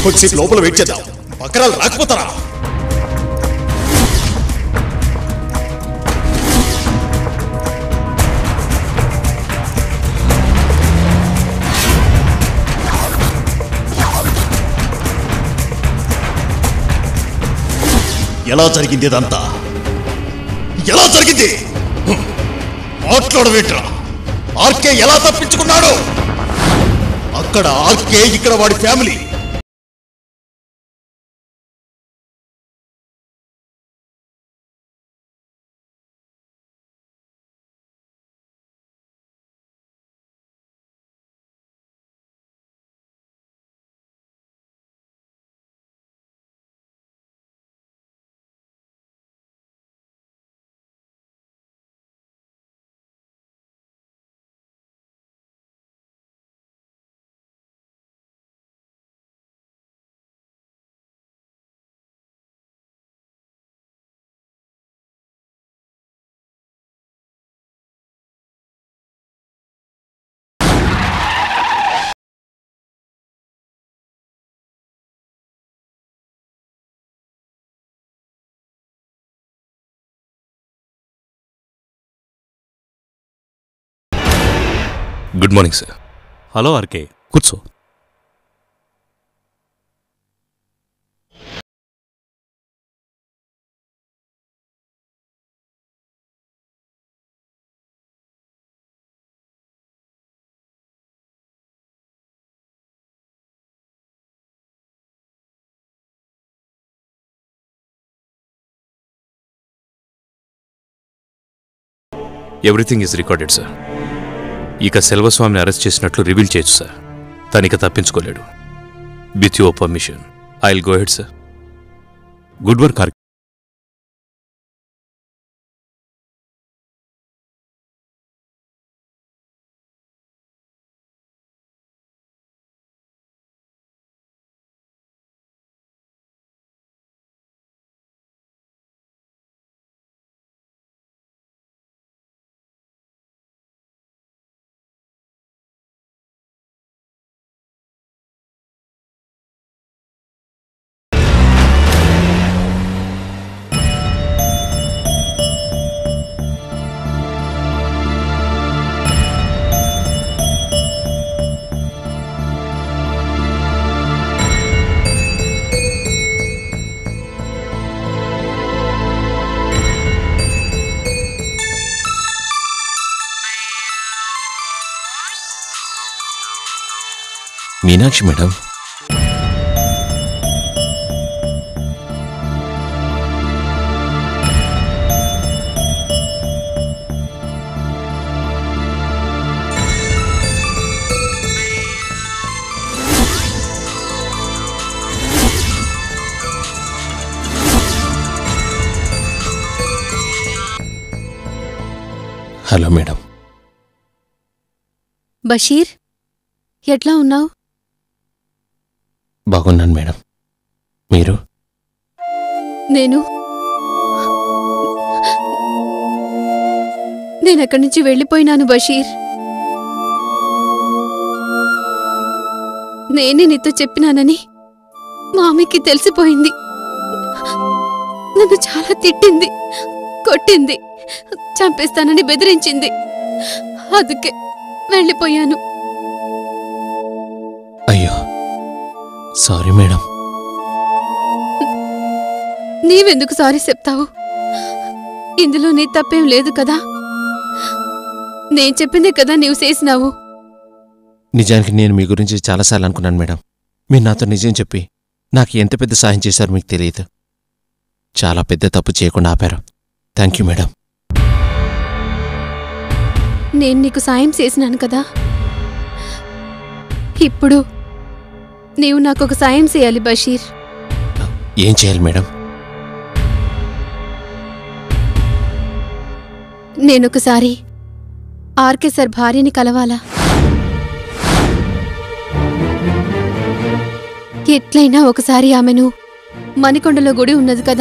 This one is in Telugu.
కొద్దిసేపు లోపల వెయిట్ చేద్దాం. బకరాలు రాకపోతారా? ఎలా జరిగింది ఇదంతా? ఎలా జరిగింది? మాట్లాడవేట్రా? ఆర్కే ఎలా తప్పించుకున్నాడు? అక్కడ ఆర్కే, ఇక్కడ వాడి family. Good morning sir. Hello RK, కూర్చో. Everything is recorded sir. ఇక సెల్వస్వామిని అరెస్ట్ చేసినట్లు రివీల్ చేయొచ్చు సార్. తనిక తప్పించుకోలేడు. With your permission I will go head sir. Good work RK. Meenakshi madam, hello madam. Basheer, ఎట్లా ఉన్నావు? బాగున్నాను మేడం. మీరు? నేనక్కడి నుంచి వెళ్ళిపోయినాను బషీర్. నేనే నీతో చెప్పినానని మామీకి తెలిసిపోయింది. నన్ను చాలా తిట్టింది, కొట్టింది, చంపేస్తానని బెదిరించింది. అందుకే వెళ్ళిపోయాను. అయ్యో సారీ మేడం. నీవెందుకు సారీ చెప్తావు? ఇందులో నీ తప్పేం లేదు కదా. నేను చెప్పిందే కదా నీవు చేసినావు. నిజానికి నేను మీ గురించి చాలాసార్లు అనుకున్నాను మేడం. మీరు నాతో నిజం చెప్పి నాకు ఎంత పెద్ద సాయం చేశారో మీకు తెలియదు. చాలా పెద్ద తప్పు చేయకుండా ఆపారు. Thank you madam. నేను నీకు సాయం చేసినాను కదా. ఇప్పుడు నీవు నాకొక సాయం చేయాలి బషీర్. ఏం చేయాలి మేడం? నేనొకసారి ఆర్కే సార్ భార్యని కలవాలా. ఎట్లయినా ఒకసారి ఆమెను మణికొండలో గుడి ఉన్నది కదా,